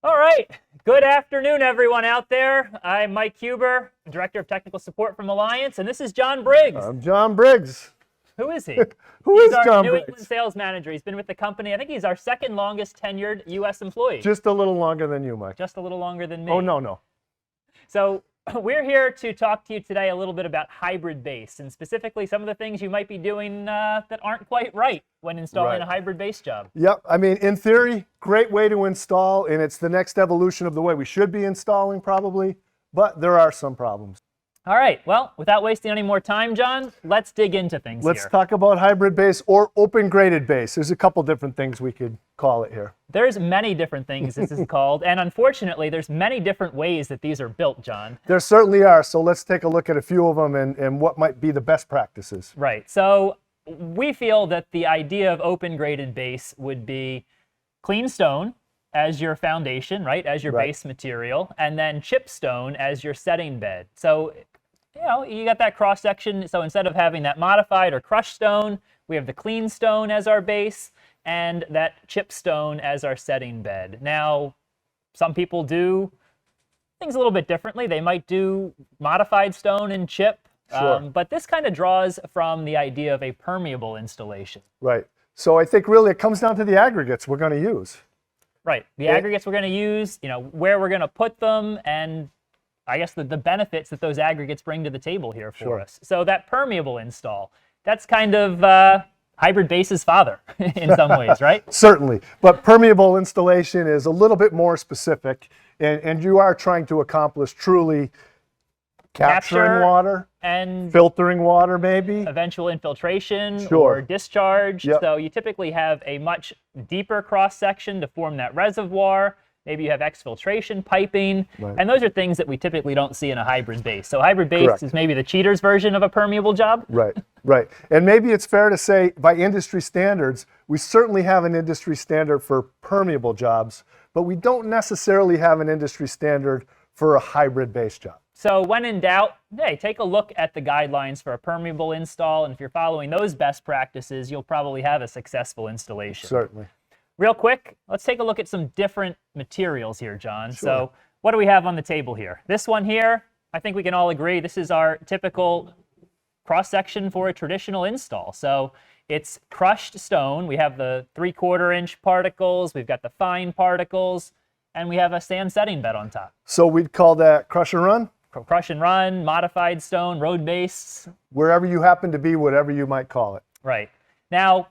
All right. Good afternoon, everyone out there. I'm Mike Huber, Director of Technical Support from Alliance, and this is John Briggs. I'm John Briggs. Who is he? Who is He's our John New Briggs? England sales manager. He's been with the company. I think he's our second longest tenured U.S. employee. Just a little longer than you, Mike. Just a little longer than me. Oh, no. So we're here to talk to you today a little bit about hybrid base, and specifically some of the things you might be doing that aren't quite right when installing a hybrid base job. Yep. I mean, in theory, great way to install, and it's the next evolution of the way we should be installing probably, but there are some problems. All right. Well, without wasting any more time, John, let's dig into things Let's here. talk about hybrid base or open graded base. There's a couple different things we could call it here. There's many different things this is called, and unfortunately, there's many different ways that these are built, John. There certainly are, so let's take a look at a few of them and what might be the best practices. Right. So we feel that the idea of open graded base would be clean stone as your foundation, right, as your base material, and then chip stone as your setting bed. So, you know, you got that cross section. So instead of having that modified or crushed stone, we have the clean stone as our base and that chip stone as our setting bed. Now, some people do things a little bit differently. They might do modified stone and chip, Sure. but this kind of draws from the idea of a permeable installation. Right. So I think really it comes down to the aggregates we're going to use. Right. The aggregates we're going to use, you know, where we're going to put them, and I guess the benefits that those aggregates bring to the table here for us. So that permeable install, that's kind of hybrid base's father in some ways, right? Certainly, but permeable installation is a little bit more specific, and you are trying to accomplish truly capturing water, and filtering water maybe. eventual infiltration Sure. or discharge. Yep. So you typically have a much deeper cross section to form that reservoir. Maybe you have exfiltration piping, and those are things that we typically don't see in a hybrid base. So hybrid base Correct. is maybe the cheater's version of a permeable job. Right. And maybe it's fair to say by industry standards, we certainly have an industry standard for permeable jobs, but we don't necessarily have an industry standard for a hybrid base job. So when in doubt, hey, take a look at the guidelines for a permeable install, and if you're following those best practices, you'll probably have a successful installation. Certainly. Real quick, let's take a look at some different materials here, John. Sure. So what do we have on the table here? This one here, I think we can all agree, this is our typical cross-section for a traditional install. So it's crushed stone. We have the 3/4 inch particles, we've got the fine particles, and we have a sand setting bed on top. So we'd call that crush and run? Crush and run, modified stone, road base. Wherever you happen to be, whatever you might call it. Right. Now,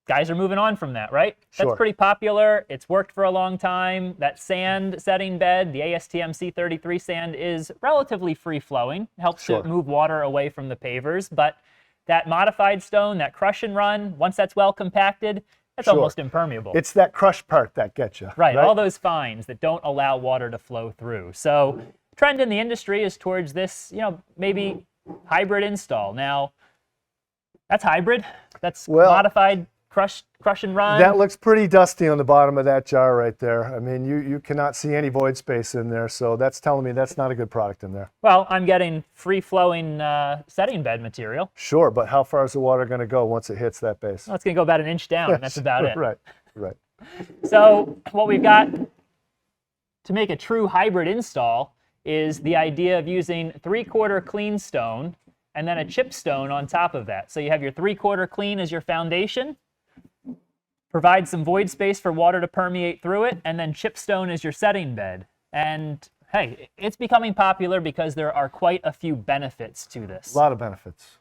guys are moving on from that, right? Sure. That's pretty popular. It's worked for a long time. That sand setting bed, the ASTM C33 sand, is relatively free-flowing. Helps Sure. to move water away from the pavers. But that modified stone, that crush and run, once that's well compacted, that's Sure. almost impermeable. It's that crush part that gets you. Right, all those fines that don't allow water to flow through. So trend in the industry is towards this, you know, maybe hybrid install. Now, that's hybrid. That's modified crush and run. That looks pretty dusty on the bottom of that jar right there. I mean, you cannot see any void space in there, so that's telling me that's not a good product in there. Well, I'm getting free-flowing setting bed material. Sure, but how far is the water going to go once it hits that base? Well, it's going to go about an inch down, and that's about it. Right. So what we've got to make a true hybrid install is the idea of using 3/4 clean stone and then a chip stone on top of that. So you have your 3/4 clean as your foundation, provide some void space for water to permeate through it, and then chip stone is your setting bed. And hey, it's becoming popular because there are quite a few benefits to this. A lot of benefits.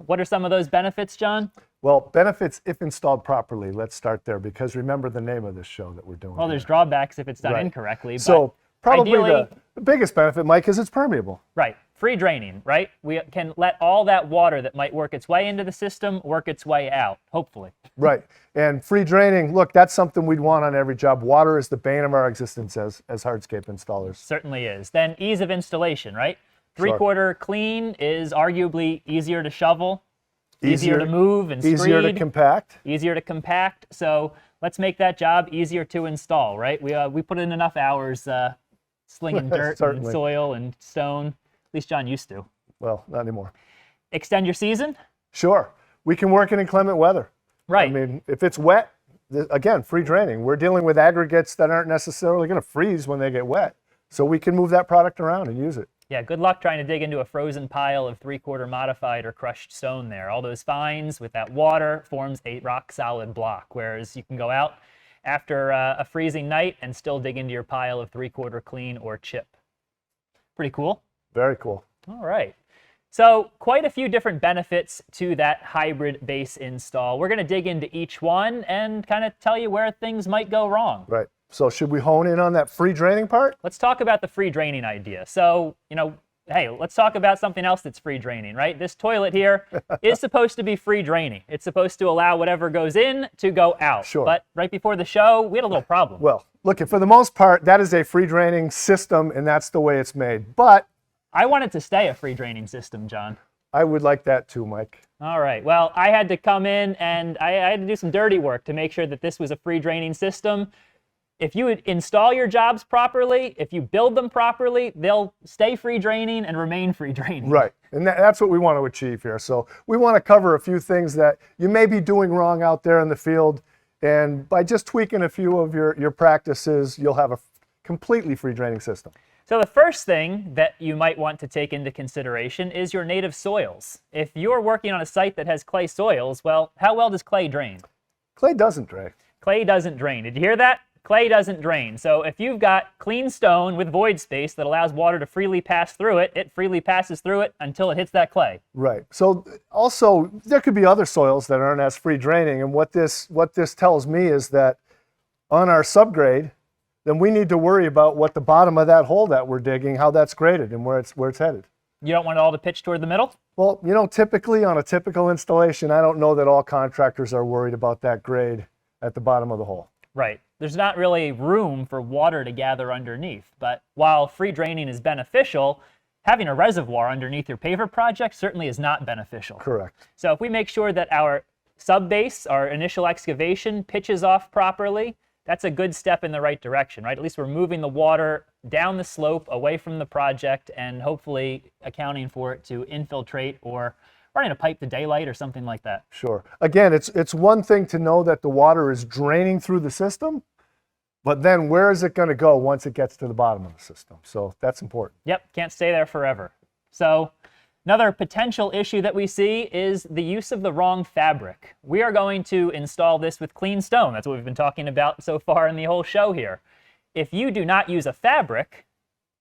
What are some of those benefits, John? Well, benefits if installed properly. Let's start there, because remember the name of this show that we're doing. Well, there's drawbacks if it's done incorrectly. So but probably ideally, the biggest benefit, Mike, is it's permeable. Right. Free draining, right? We can let all that water that might work its way into the system work its way out, hopefully. Right. And free draining, look, that's something we'd want on every job. Water is the bane of our existence as hardscape installers. Certainly is. Then ease of installation, right? Sure. 3/4 clean is arguably easier to shovel, easier to move and easier to screed, compact. easier to compact. So let's make that job easier to install, right? We put in enough hours slinging dirt and Certainly. soil and stone. At least John used to. Well, not anymore. Extend your season? Sure. We can work in inclement weather. Right. I mean, if it's wet, Again, free draining. We're dealing with aggregates that aren't necessarily going to freeze when they get wet. So we can move that product around and use it. Yeah, good luck trying to dig into a frozen pile of 3/4 modified or crushed stone there. All those fines with that water forms a rock solid block, whereas you can go out after a freezing night and still dig into your pile of 3/4 clean or chip. Pretty cool. Very cool. All right. So quite a few different benefits to that hybrid base install. We're going to dig into each one and kind of tell you where things might go wrong. Right. So should we hone in on that free draining part? Let's talk about the free draining idea. So, hey, let's talk about something else that's free draining, right? This toilet here is supposed to be free draining. It's supposed to allow whatever goes in to go out. Sure. But right before the show, we had a little problem. Well, look, for the most part, that is a free draining system, and that's the way it's made. But I want it to stay a free draining system, John. I would like that too, Mike. All right. Well, I had to come in and I had to do some dirty work to make sure that this was a free draining system. If you install your jobs properly, if you build them properly, they'll stay free draining and remain free draining. Right. And that's what we want to achieve here. So we want to cover a few things that you may be doing wrong out there in the field. And by just tweaking a few of your practices, you'll have a completely free draining system. So the first thing that you might want to take into consideration is your native soils. If you're working on a site that has clay soils, well, how well does clay drain? Clay doesn't drain. Clay doesn't drain. Did you hear that? Clay doesn't drain. So if you've got clean stone with void space that allows water to freely pass through it, it freely passes through it until it hits that clay. Right. So also, there could be other soils that aren't as free draining. And what this tells me is that on our subgrade, then we need to worry about what the bottom of that hole that we're digging, how that's graded and where it's headed. You don't want it all to pitch toward the middle? Well, typically on a typical installation, I don't know that all contractors are worried about that grade at the bottom of the hole. Right. There's not really room for water to gather underneath. But while free draining is beneficial, having a reservoir underneath your paver project certainly is not beneficial. Correct. So if we make sure that our subbase, our initial excavation, pitches off properly, that's a good step in the right direction, right? At least we're moving the water down the slope away from the project and hopefully accounting for it to infiltrate or running a pipe to daylight or something like that. Sure. Again, it's one thing to know that the water is draining through the system, but then where is it going to go once it gets to the bottom of the system? So that's important. Yep, can't stay there forever. So another potential issue that we see is the use of the wrong fabric. We are going to install this with clean stone. That's what we've been talking about so far in the whole show here. If you do not use a fabric,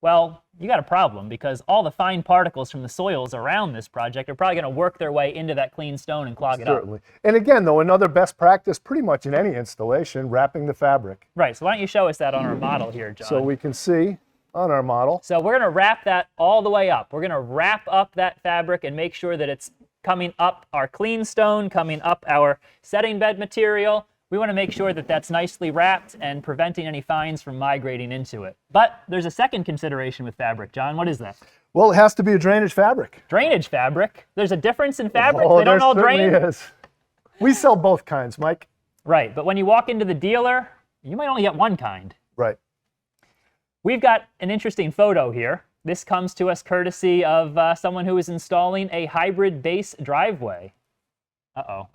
well, you got a problem because all the fine particles from the soils around this project are probably going to work their way into that clean stone and clog it up. Certainly. And again, though, another best practice pretty much in any installation, wrapping the fabric. Right, so why don't you show us that on our model here, John? So we can see on our model. So we're going to wrap that all the way up. We're going to wrap up that fabric and make sure that it's coming up our clean stone, coming up our setting bed material. We want to make sure that that's nicely wrapped and preventing any fines from migrating into it. But there's a second consideration with fabric, John. What is that? Well, it has to be a drainage fabric. Drainage fabric? There's a difference in fabrics? Oh, They don't all drain? there is. We sell both kinds, Mike. Right, but when you walk into the dealer, you might only get one kind. Right. We've got an interesting photo here. This comes to us courtesy of someone who is installing a hybrid base driveway. Uh-oh.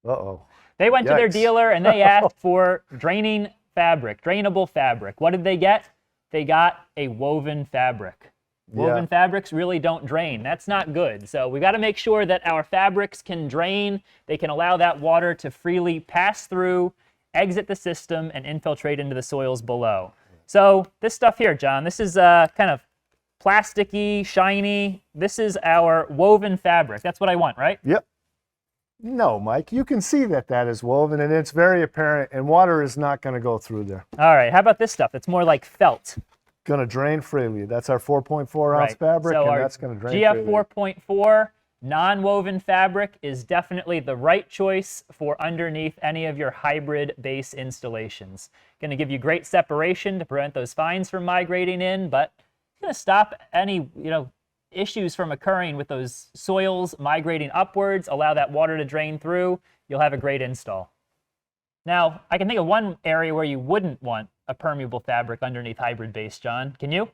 Uh-oh. They went to their Yikes. dealer and they asked for draining fabric, drainable fabric. What did they get? They got a woven fabric. Woven fabrics really don't drain. That's not good. So we got to make sure that our fabrics can drain. They can allow that water to freely pass through, exit the system, and infiltrate into the soils below. So this stuff here, John, this is kind of plasticky, shiny. This is our woven fabric. That's what I want, right? Yep. No, Mike, you can see that is woven and it's very apparent and water is not going to go through there. All right, how about this stuff? It's more like felt. Going to drain freely. That's our 4.4 ounce fabric, so and that's going to drain GF freely. 4.4 non-woven fabric is definitely the right choice for underneath any of your hybrid base installations. Going to give you great separation to prevent those fines from migrating in, but it's going to stop any issues from occurring with those soils migrating upwards, allow that water to drain through. You'll have a great install. Now, I can think of one area where you wouldn't want a permeable fabric underneath hybrid base, John. Can you?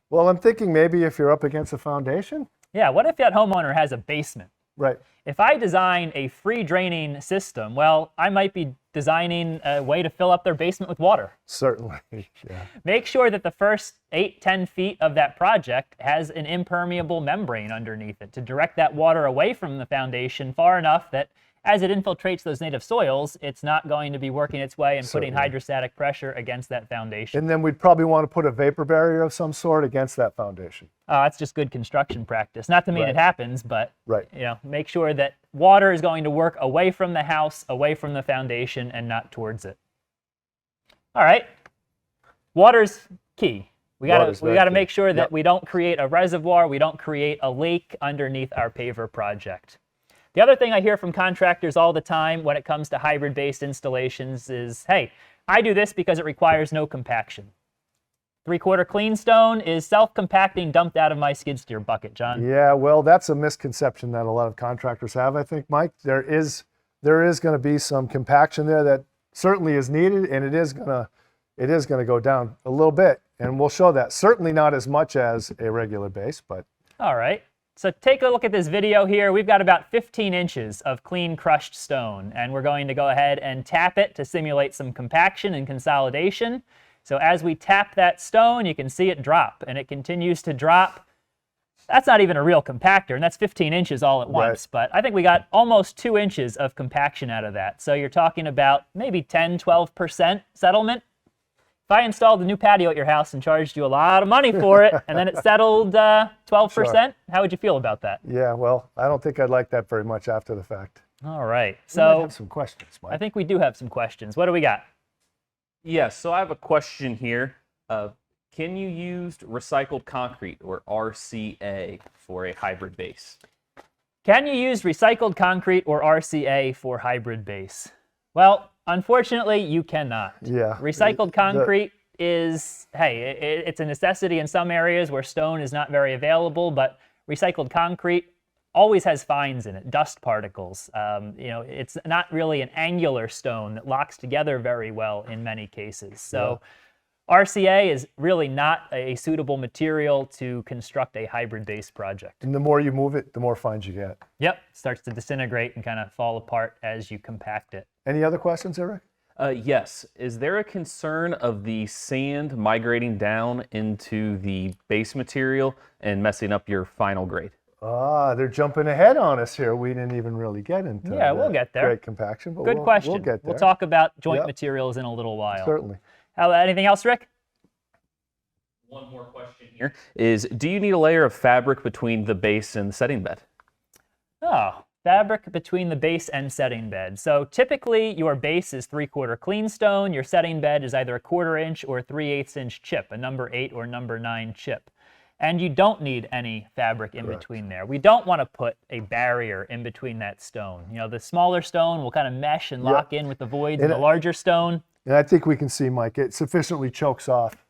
Well, I'm thinking maybe if you're up against a foundation. Yeah, what if that homeowner has a basement? Right. If I design a free draining system, well, I might be designing a way to fill up their basement with water. Certainly, yeah. Make sure that the first 8-10 feet of that project has an impermeable membrane underneath it to direct that water away from the foundation far enough that as it infiltrates those native soils, it's not going to be working its way and putting hydrostatic pressure against that foundation. And then we'd probably want to put a vapor barrier of some sort against that foundation. That's just good construction practice. Not to mean it happens, but make sure that water is going to work away from the house, away from the foundation, and not towards it. All right. Water's key. We got to make sure that we don't create a reservoir, we don't create a lake underneath our paver project. The other thing I hear from contractors all the time when it comes to hybrid-based installations is, hey, I do this because it requires no compaction. 3/4 clean stone is self-compacting dumped out of my skid steer bucket, John. Yeah, well, that's a misconception that a lot of contractors have, I think, Mike. There is going to be some compaction there that certainly is needed, and it is going to go down a little bit, and we'll show that. Certainly not as much as a regular base, but... All right. So take a look at this video here. We've got about 15 inches of clean crushed stone, and we're going to go ahead and tap it to simulate some compaction and consolidation. So as we tap that stone, you can see it drop, and it continues to drop. That's not even a real compactor, and that's 15 inches all at once. But I think we got almost 2 inches of compaction out of that. So you're talking about maybe 10, 12% settlement. If I installed a new patio at your house and charged you a lot of money for it, and then it settled 12%, how would you feel about that? Yeah, well, I don't think I'd like that very much after the fact. All right. We So might have some questions, Mike. I think we do have some questions. What do we got? Yes, so I have a question here. Can you use recycled concrete, or RCA, for a hybrid base? Can you use recycled concrete or RCA for hybrid base? Well, unfortunately, you cannot. Yeah. Recycled concrete is, hey, it's a necessity in some areas where stone is not very available, but recycled concrete always has fines in it, dust particles. It's not really an angular stone that locks together very well in many cases. So RCA is really not a suitable material to construct a hybrid-based project. And the more you move it, the more fines you get. Yep, it starts to disintegrate and kind of fall apart as you compact it. Any other questions, Eric? Yes. Is there a concern of the sand migrating down into the base material and messing up your final grade? They're jumping ahead on us here. We didn't even really get into we'll get there. Great compaction, but Good question. We'll get there. We'll talk about joint materials in a little while. Certainly. Anything else, Rick? One more question here is, do you need a layer of fabric between the base and the setting bed? Oh, fabric between the base and setting bed. So typically your base is 3/4 clean stone. Your setting bed is either a 1/4 inch or 3/8 inch chip, a number 8 or number 9 chip. And you don't need any fabric in between there. We don't want to put a barrier in between that stone. You know, the smaller stone will kind of mesh and lock in with the voids, and the larger stone. And I think we can see, Mike, it sufficiently chokes off.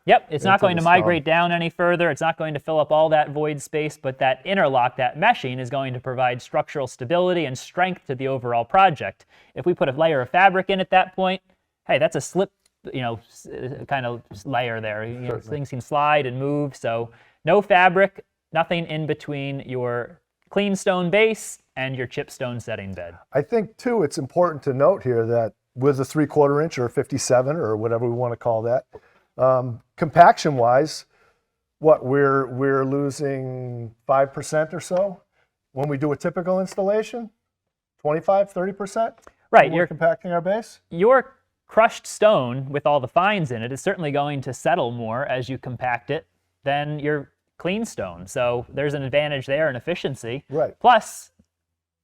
Yep, it's not going to the migrate down any further. It's not going to fill up all that void space, but that interlock, that meshing, is going to provide structural stability and strength to the overall project. If we put a layer of fabric in at that point, hey, that's a slip, kind of layer there. Things can slide and move, so no fabric, nothing in between your clean stone base and your chip stone setting bed. I think, too, it's important to note here that with a 3/4 inch or 57 or whatever we want to call that, compaction-wise, we're losing 5% or so when we do a typical installation, 25, 30%? Right. You're compacting our base? Your crushed stone with all the fines in it is certainly going to settle more as you compact it than your clean stone. So there's an advantage there in efficiency. Right. Plus,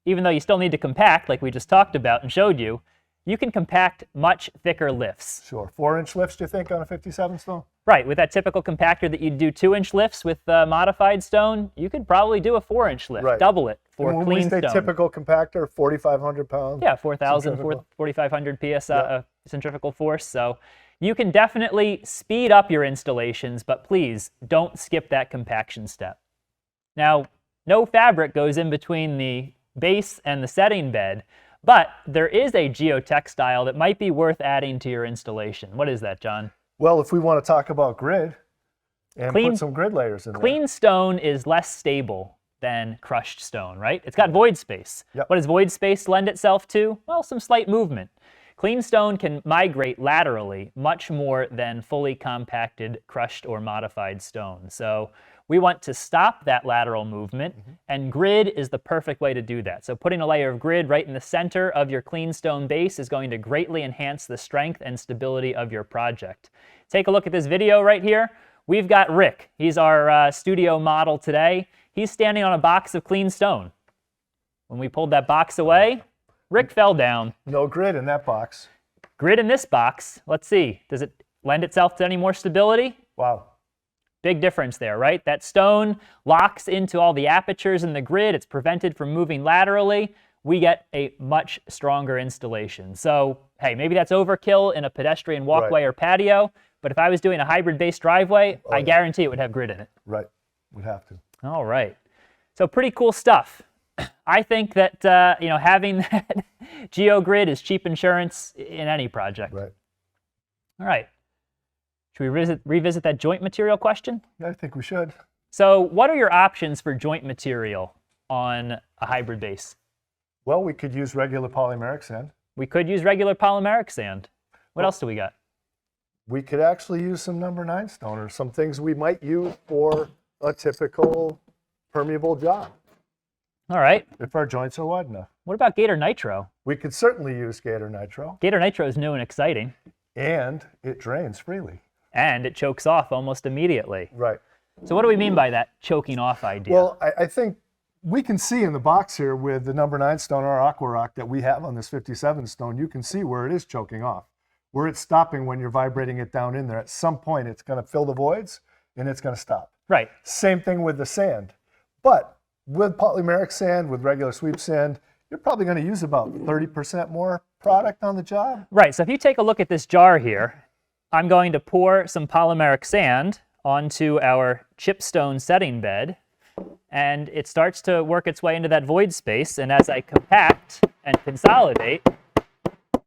even though you still need to compact, like we just talked about and showed you, you can compact much thicker lifts. Sure. 4-inch lifts, do you think, on a 57 stone? Right. With that typical compactor that you'd do 2-inch lifts with modified stone, you could probably do a 4-inch lift, double it for and when clean we say stone. Typical compactor, 4,500 pounds? Yeah, 4,000, 4,500 PSI centrifugal force. So you can definitely speed up your installations, but please don't skip that compaction step. Now, no fabric goes in between the base and the setting bed, but there is a geotextile that might be worth adding to your installation. What is that, John? Well, if we want to talk about grid and put some grid layers in there. Clean stone is less stable than crushed stone, right? It's got void space. Yep. What does void space lend itself to? Well, some slight movement. Clean stone can migrate laterally much more than fully compacted, crushed, or modified stone. So we want to stop that lateral movement, and grid is the perfect way to do that. So putting a layer of grid right in the center of your clean stone base is going to greatly enhance the strength and stability of your project. Take a look at this video right here. We've got Rick. He's our studio model today. He's standing on a box of clean stone. When we pulled that box away, Rick fell down. No grid in that box. Grid in this box, let's see, does it lend itself to any more stability? Wow. Big difference there, right? That stone locks into all the apertures in the grid. It's prevented from moving laterally. We get a much stronger installation. So, hey, maybe that's overkill in a pedestrian walkway or patio, but if I was doing a hybrid-based driveway, I guarantee it would have grid in it. Right, would have to. All right. So pretty cool stuff. I think that having that geogrid is cheap insurance in any project. Right. All right. Should we revisit that joint material question? Yeah, I think we should. So what are your options for joint material on a hybrid base? Well, we could use regular polymeric sand. We could use regular polymeric sand. What else do we got? We could actually use some number 9 stone or some things we might use for a typical permeable job. All right. If our joints are wide enough. What about Gator Nitro? We could certainly use Gator Nitro. Gator Nitro is new and exciting. And it drains freely. And it chokes off almost immediately. Right. So what do we mean by that choking off idea? Well, I think we can see in the box here with the number 9 stone, our Aqua Rock that we have on this 57 stone, you can see where it is choking off, where it's stopping when you're vibrating it down in there. At some point, it's going to fill the voids and it's going to stop. Right. Same thing with the sand. But with polymeric sand, with regular sweep sand, you're probably going to use about 30% more product on the job. Right. So if you take a look at this jar here, I'm going to pour some polymeric sand onto our chipstone setting bed, and it starts to work its way into that void space. And as I compact and consolidate,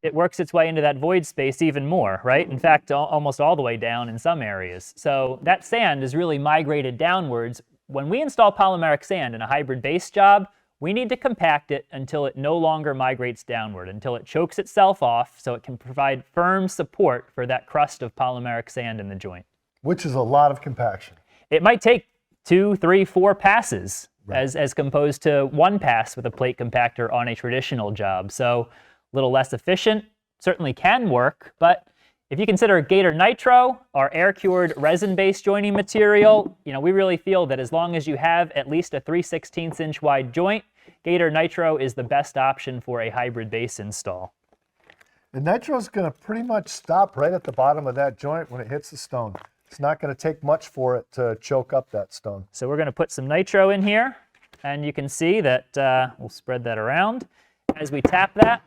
it works its way into that void space even more, right? In fact, almost all the way down in some areas. So that sand is really migrated downwards. When we install polymeric sand in a hybrid base job, we need to compact it until it no longer migrates downward, until it chokes itself off so it can provide firm support for that crust of polymeric sand in the joint. Which is a lot of compaction. It might take 2, 3, 4 passes Right. as composed to one pass with a plate compactor on a traditional job. So a little less efficient, certainly can work, but if you consider Gator Nitro, our air-cured resin-based joining material, we really feel that as long as you have at least a 3/16 inch wide joint, Gator Nitro is the best option for a hybrid base install. The Nitro is going to pretty much stop right at the bottom of that joint when it hits the stone. It's not going to take much for it to choke up that stone. So we're going to put some Nitro in here, and you can see that, we'll spread that around. As we tap that,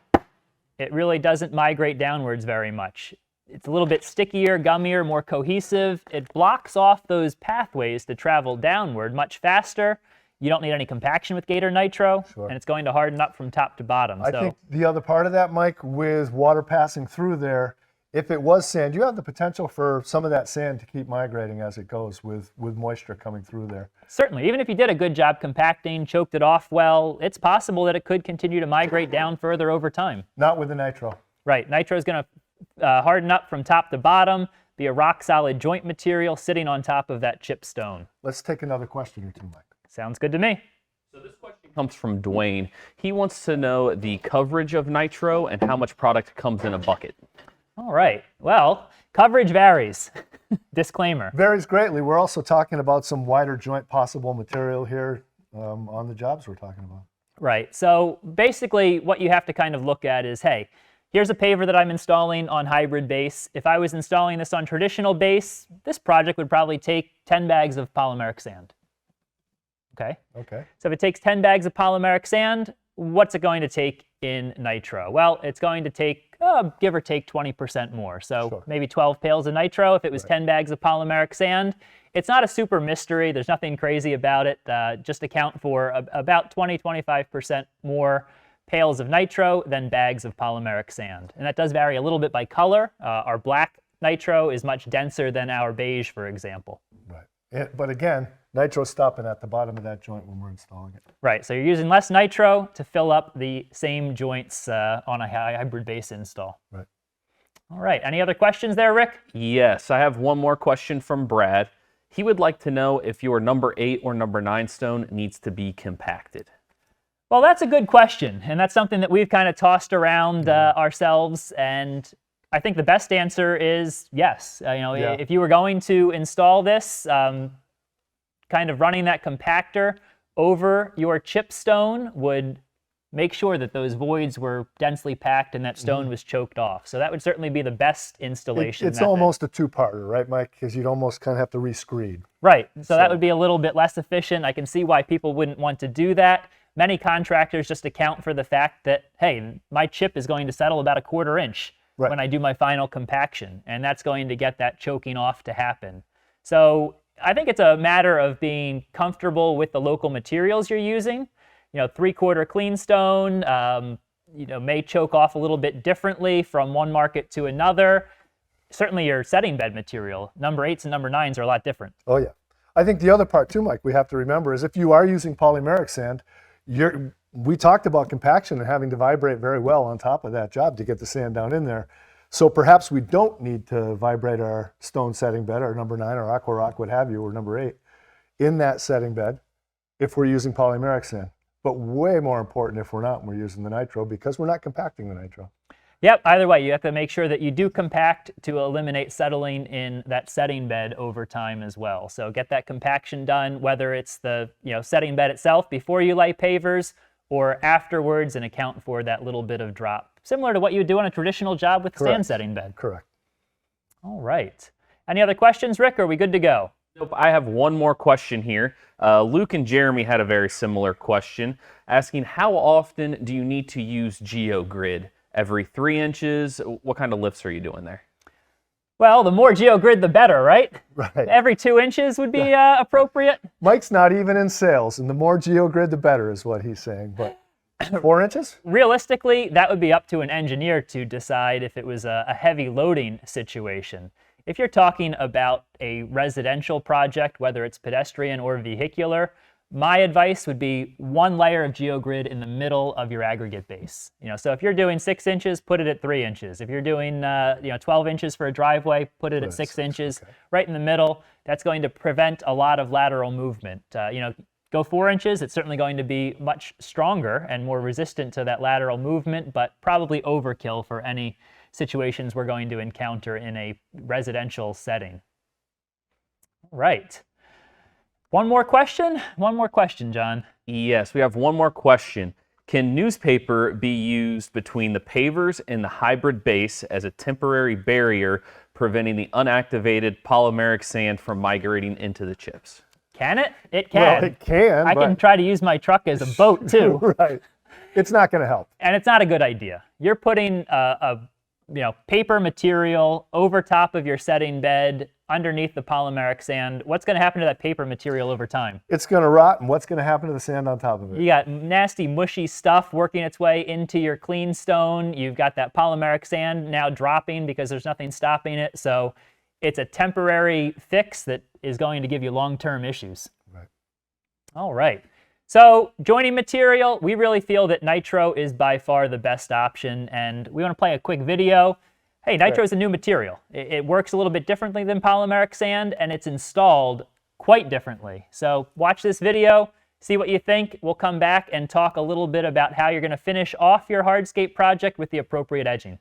it really doesn't migrate downwards very much. It's a little bit stickier, gummier, more cohesive. It blocks off those pathways to travel downward much faster. You don't need any compaction with Gator Nitro, Sure. and it's going to harden up from top to bottom. I think the other part of that, Mike, with water passing through there, if it was sand, you have the potential for some of that sand to keep migrating as it goes with moisture coming through there. Certainly, even if you did a good job compacting, choked it off well, it's possible that it could continue to migrate down further over time. Not with the Nitro. Right, Nitro is going to harden up from top to bottom, be a rock-solid joint material sitting on top of that chip stone. Let's take another question or two, Mike. Sounds good to me. So this question comes from Dwayne. He wants to know the coverage of Nitro and how much product comes in a bucket. All right. Well, coverage varies. Disclaimer. Varies greatly. We're also talking about some wider joint possible material here on the jobs we're talking about. Right. So basically what you have to kind of look at is, hey, here's a paver that I'm installing on hybrid base. If I was installing this on traditional base, this project would probably take 10 bags of polymeric sand. Okay? Okay. So if it takes 10 bags of polymeric sand, what's it going to take in Nitro? Well, it's going to take, give or take 20% more. So Sure. maybe 12 pails of Nitro if it was 10 bags of polymeric sand. It's not a super mystery. There's nothing crazy about it. Just account for about 20-25% more pails of Nitro than bags of polymeric sand. And that does vary a little bit by color. Our black Nitro is much denser than our beige, for example. Right. But again, Nitro stopping at the bottom of that joint when we're installing it. Right, so you're using less nitro to fill up the same joints on a hybrid base install. Right. All right, any other questions there, Rick? Yes, I have one more question from Brad. He would like to know if your number 8 or number 9 stone needs to be compacted. Well, that's a good question, and that's something that we've kind of tossed around ourselves, and I think the best answer is yes. If you were going to install this, kind of running that compactor over your chip stone would make sure that those voids were densely packed and that stone was choked off. So that would certainly be the best installation It's method. almost a two-parter, right, Mike? Because you'd almost kind of have to re-screed. Right, so that would be a little bit less efficient. I can see why people wouldn't want to do that. Many contractors just account for the fact that, hey, my chip is going to settle about 1/4 inch when I do my final compaction, and that's going to get that choking off to happen. So I think it's a matter of being comfortable with the local materials you're using. 3/4 clean stone, may choke off a little bit differently from one market to another. Certainly your setting bed material, number 8s and number 9s are a lot different. Oh yeah. I think the other part too, Mike, we have to remember is if you are using polymeric sand, we talked about compaction and having to vibrate very well on top of that job to get the sand down in there. So perhaps we don't need to vibrate our stone setting bed, our number 9 or aqua rock, what have you, or number 8 in that setting bed if we're using polymeric sand. But way more important if we're not and we're using the nitro because we're not compacting the nitro. Yep, either way, you have to make sure that you do compact to eliminate settling in that setting bed over time as well. So get that compaction done, whether it's the setting bed itself before you lay pavers or afterwards, and account for that little bit of drop. Similar to what you would do on a traditional job with the sand setting bed. Correct. All right. Any other questions, Rick? Are we good to go? Nope, I have one more question here. Luke and Jeremy had a very similar question, asking how often do you need to use geogrid? Every 3 inches? What kind of lifts are you doing there? Well, the more geogrid, the better, right? Right. Every 2 inches would be appropriate. Mike's not even in sales, and the more geogrid, the better is what he's saying. But 4 inches? Realistically, that would be up to an engineer to decide if it was a heavy loading situation. If you're talking about a residential project, whether it's pedestrian or vehicular, my advice would be 1 layer of geogrid in the middle of your aggregate base. So if you're doing 6 inches, put it at 3 inches. If you're doing 12 inches for a driveway, put it at 6 inches, right in the middle. That's going to prevent a lot of lateral movement. Go 4 inches, it's certainly going to be much stronger and more resistant to that lateral movement, but probably overkill for any situations we're going to encounter in a residential setting. All right. One more question, John. Yes, we have one more question. Can newspaper be used between the pavers and the hybrid base as a temporary barrier preventing the unactivated polymeric sand from migrating into the chips? Can it? It can. Well, it can. I can try to use my truck as a boat too. Right. It's not going to help. And it's not a good idea. You're putting a paper material over top of your setting bed underneath the polymeric sand. What's going to happen to that paper material over time? It's going to rot, and what's going to happen to the sand on top of it? You got nasty, mushy stuff working its way into your clean stone. You've got that polymeric sand now dropping because there's nothing stopping it. So it's a temporary fix that is going to give you long-term issues. Right. All right. So joining material, we really feel that nitro is by far the best option, and we want to play a quick video. Hey, nitro is a new material. It works a little bit differently than polymeric sand, and it's installed quite differently. So watch this video, see what you think. We'll come back and talk a little bit about how you're going to finish off your hardscape project with the appropriate edging.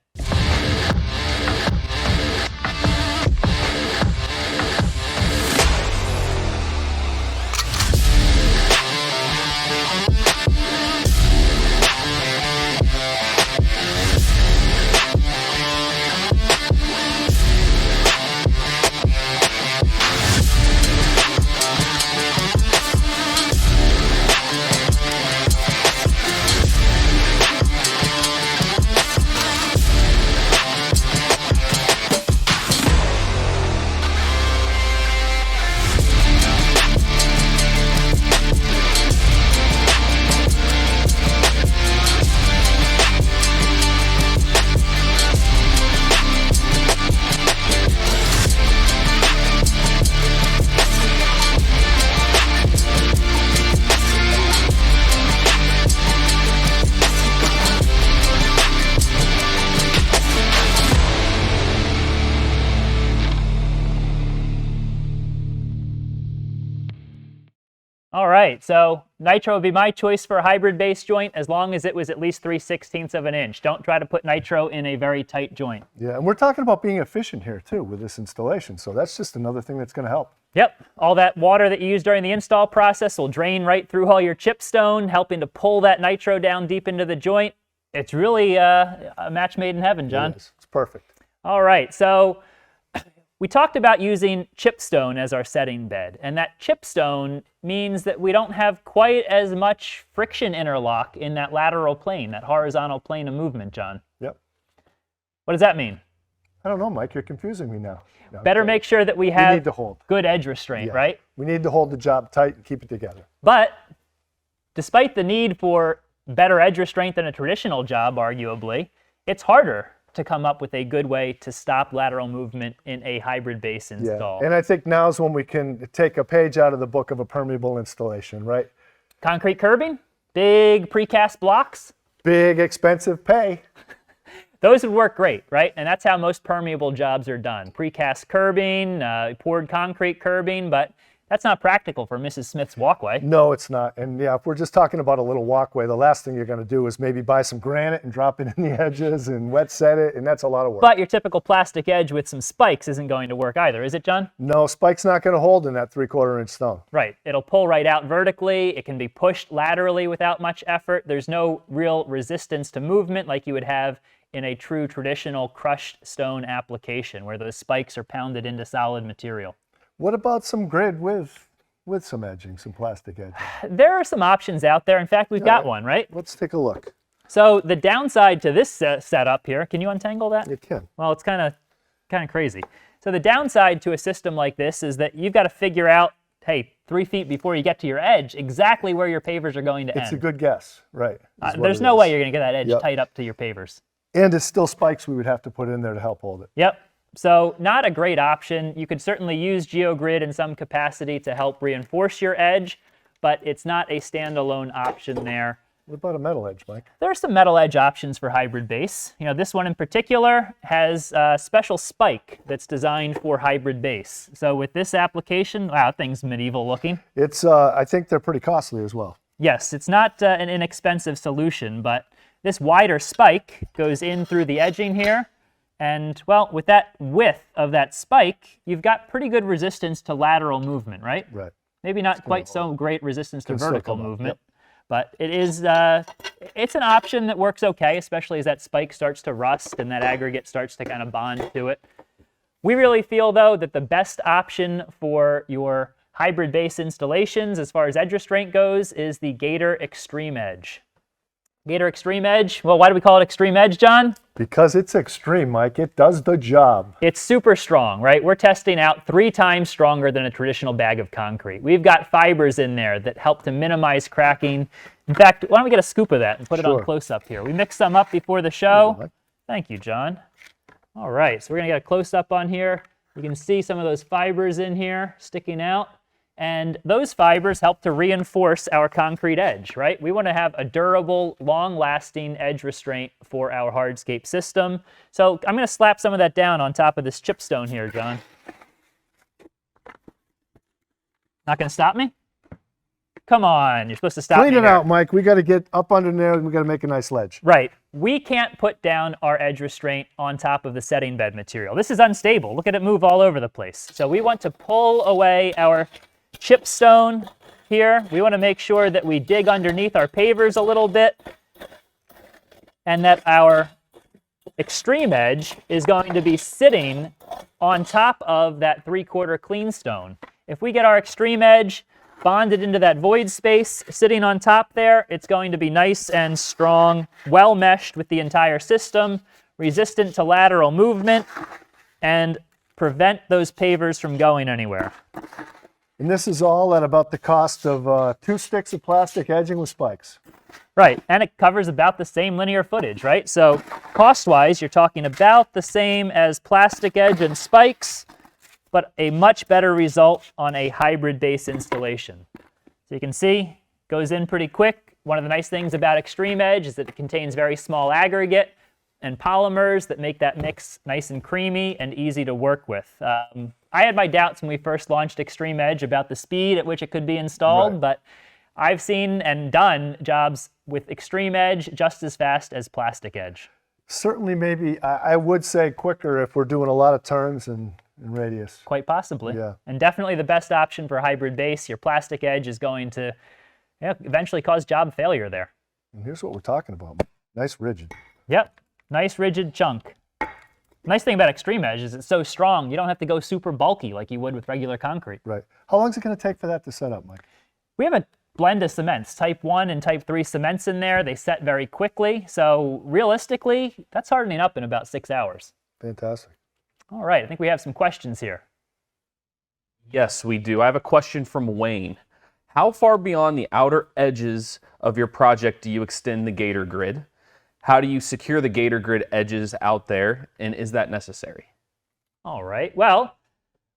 All right, so nitro would be my choice for a hybrid base joint as long as it was at least 3/16 of an inch. Don't try to put nitro in a very tight joint. Yeah, and we're talking about being efficient here too with this installation, so that's just another thing that's going to help. Yep, all that water that you use during the install process will drain right through all your chipstone, helping to pull that nitro down deep into the joint. It's really a match made in heaven, John. It is. It's perfect. All right, so we talked about using chipstone as our setting bed, and that chipstone means that we don't have quite as much friction interlock in that lateral plane, that horizontal plane of movement, John. Yep. What does that mean? I don't know, Mike. You're confusing me now. No, Better make sure that we have need to hold. good edge restraint, Yeah. right? We need to hold the job tight and keep it together. But despite the need for better edge restraint than a traditional job, arguably, it's harder to come up with a good way to stop lateral movement in a hybrid base install. Yeah. And I think now's when we can take a page out of the book of a permeable installation, right? Concrete curbing, big precast blocks, Big, expensive pay. those would work great, right? And that's how most permeable jobs are done. Precast curbing, poured concrete curbing, but that's not practical for Mrs. Smith's walkway. No, it's not. And yeah, if we're just talking about a little walkway, the last thing you're going to do is maybe buy some granite and drop it in the edges and wet set it, and that's a lot of work. But your typical plastic edge with some spikes isn't going to work either, is it, John? No, spike's not going to hold in that 3/4 inch stone. Right. It'll pull right out vertically. It can be pushed laterally without much effort. There's no real resistance to movement like you would have in a true traditional crushed stone application where those spikes are pounded into solid material. What about some grid with some edging, some plastic edging? There are some options out there. In fact, we've got one, right? Let's take a look. So the downside to this setup here, can you untangle that? You can. Well, it's kind of crazy. So the downside to a system like this is that you've got to figure out, hey, 3 feet before you get to your edge, exactly where your pavers are going to end. It's a good guess, right? There's no way you're going to get that edge tight up to your pavers. And it's still spikes we would have to put in there to help hold it. Yep. So not a great option. You could certainly use geogrid in some capacity to help reinforce your edge, but it's not a standalone option there. What about a metal edge, Mike? There are some metal edge options for hybrid base. You know, this one in particular has a special spike that's designed for hybrid base. So with this application, wow, that thing's medieval looking. It's, I think they're pretty costly as well. Yes, it's not an inexpensive solution, but this wider spike goes in through the edging here. And, well, with that width of that spike, you've got pretty good resistance to lateral movement, right? Right. Maybe not quite so great resistance to vertical movement, yep. but it is, it's an option that works okay, especially as that spike starts to rust and that aggregate starts to kind of bond to it. We really feel, though, that the best option for your hybrid base installations as far as edge restraint goes is the Gator Extreme Edge. Gator Extreme Edge, well, why do we call it Extreme Edge, John? Because it's extreme, Mike. It does the job. It's super strong, right? We're testing out 3 times stronger than a traditional bag of concrete. We've got fibers in there that help to minimize cracking. In fact, why don't we get a scoop of that and put it on close-up here? We mixed some up before the show. Thank you, John. All right, so we're going to get a close-up on here. You can see some of those fibers in here sticking out. And those fibers help to reinforce our concrete edge, right? We want to have a durable, long-lasting edge restraint for our hardscape system. So I'm going to slap some of that down on top of this chipstone here, John. Not going to stop me? Come on, you're supposed to stop me Clean it here. out, Mike. We got to get up under there and we got to make a nice ledge. Right. We can't put down our edge restraint on top of the setting bed material. This is unstable. Look at it move all over the place. So we want to pull away our chipstone here. We want to make sure that we dig underneath our pavers a little bit and that our extreme edge is going to be sitting on top of that 3/4 clean stone. If we get our extreme edge bonded into that void space sitting on top there, it's going to be nice and strong, well meshed with the entire system, resistant to lateral movement, and prevent those pavers from going anywhere. And this is all at about the cost of 2 sticks of plastic edging with spikes. Right, and it covers about the same linear footage, right? So cost-wise, you're talking about the same as plastic edge and spikes, but a much better result on a hybrid base installation. So you can see, it goes in pretty quick. One of the nice things about Extreme Edge is that it contains very small aggregate and polymers that make that mix nice and creamy and easy to work with. I had my doubts when we first launched Extreme Edge about the speed at which it could be installed, Right. but I've seen and done jobs with Extreme Edge just as fast as Plastic Edge. Certainly, maybe, I would say quicker if we're doing a lot of turns and radius. Quite possibly. Yeah. And definitely the best option for hybrid base. Your Plastic Edge is going to eventually cause job failure there. And here's what we're talking about. Nice rigid. Yep. Nice rigid chunk. Nice thing about Extreme Edge is it's so strong, you don't have to go super bulky like you would with regular concrete. Right. How long is it going to take for that to set up, Mike? We have a blend of cements, type 1 and type 3 cements in there. They set very quickly. So realistically, that's hardening up in about 6 hours. Fantastic. All right, I think we have some questions here. Yes, we do. I have a question from Wayne. How far beyond the outer edges of your project do you extend the Gator grid? How do you secure the Gator grid edges out there, and is that necessary? All right, well,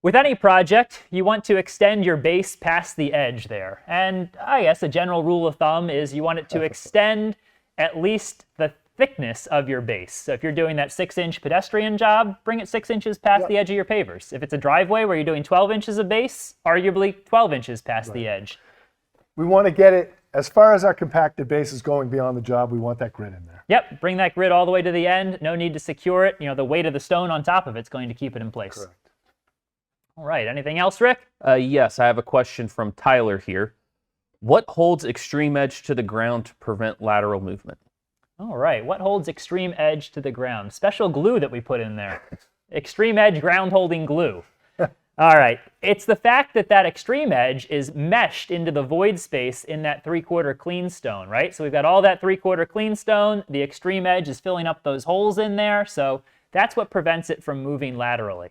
with any project, you want to extend your base past the edge there. And I guess a general rule of thumb is you want it to extend at least the thickness of your base. So if you're doing that 6-inch pedestrian job, bring it 6 inches past the edge of your pavers. If it's a driveway where you're doing 12 inches of base, arguably 12 inches past the edge. We want to get it, as far as our compacted base is going beyond the job, we want that grid in there. Yep, bring that grid all the way to the end. No need to secure it. You know, the weight of the stone on top of it's going to keep it in place. Correct. All right, anything else, Rick? Yes, I have a question from Tyler here. What holds Extreme Edge to the ground to prevent lateral movement? All right, what holds Extreme Edge to the ground? Special glue that we put in there. Extreme Edge ground holding glue. All right, it's the fact that that Extreme Edge is meshed into the void space in that 3/4 clean stone, right? So we've got all that 3/4 clean stone. The Extreme Edge is filling up those holes in there. So that's what prevents it from moving laterally.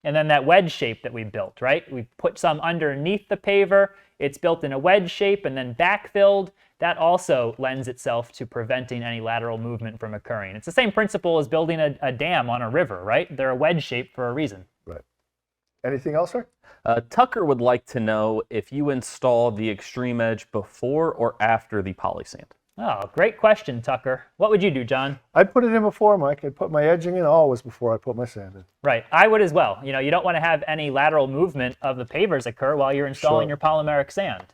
And then that wedge shape that we built, right? We put some underneath the paver. It's built in a wedge shape and then backfilled. That also lends itself to preventing any lateral movement from occurring. It's the same principle as building a dam on a river, right? They're a wedge shape for a reason. Right. Anything else, sir? Tucker would like to know if you install the Extreme Edge before or after the polysand. Oh, great question, Tucker. What would you do, John? I'd put it in before, Mike. I'd put my edging in always before I put my sand in. Right, I would as well. You know, you don't want to have any lateral movement of the pavers occur while you're installing your polymeric sand.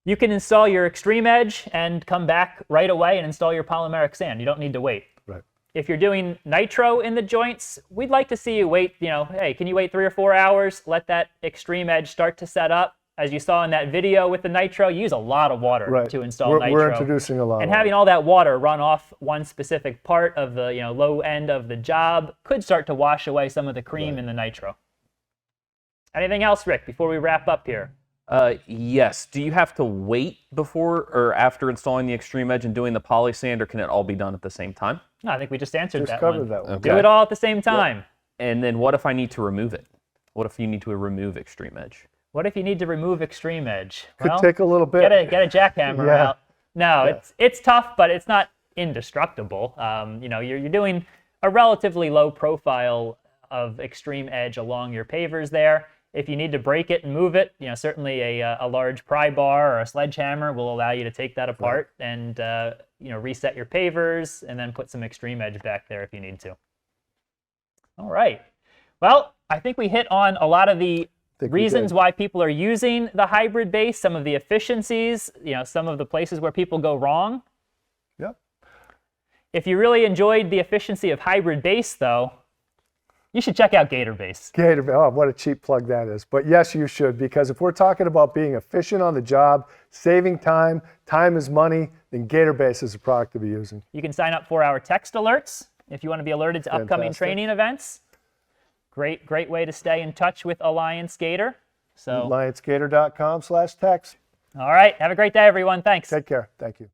You can install your Extreme Edge and come back right away and install your polymeric sand. You don't need to wait. Right. If you're doing nitro in the joints, we'd like to see you wait, you know, hey, can you wait 3 or 4 hours? Let that Extreme Edge start to set up. As you saw in that video with the nitro, you use a lot of water to install nitro. We're introducing a lot. And having all that water run off one specific part of the low end of the job could start to wash away some of the cream in the nitro. Anything else, Rick, before we wrap up here? Yes. Do you have to wait before or after installing the Extreme Edge and doing the polysand, or can it all be done at the same time? No, I think we just answered Just that covered one. that one. Okay. Do it all at the same time. And then what if I need to remove it? What if you need to remove Extreme Edge? What if you need to remove Extreme Edge? Could take a little bit. Get a jackhammer out. No, it's tough, but it's not indestructible. You're doing a relatively low profile of Extreme Edge along your pavers there. If you need to break it and move it, certainly a large pry bar or a sledgehammer will allow you to take that apart and reset your pavers and then put some Extreme Edge back there if you need to. All right. Well, I think we hit on a lot of the reasons why people are using the hybrid base, some of the efficiencies, some of the places where people go wrong. Yep. If you really enjoyed the efficiency of hybrid base, though, you should check out Gator Base. Oh, what a cheap plug that is. But yes, you should, because if we're talking about being efficient on the job, saving time, time is money, then Gator Base is a product to be using. You can sign up for our text alerts if you want to be alerted to upcoming training events. Great way to stay in touch with Alliance Gator. So AllianceGator.com/text. All right. Have a great day, everyone. Thanks. Take care. Thank you.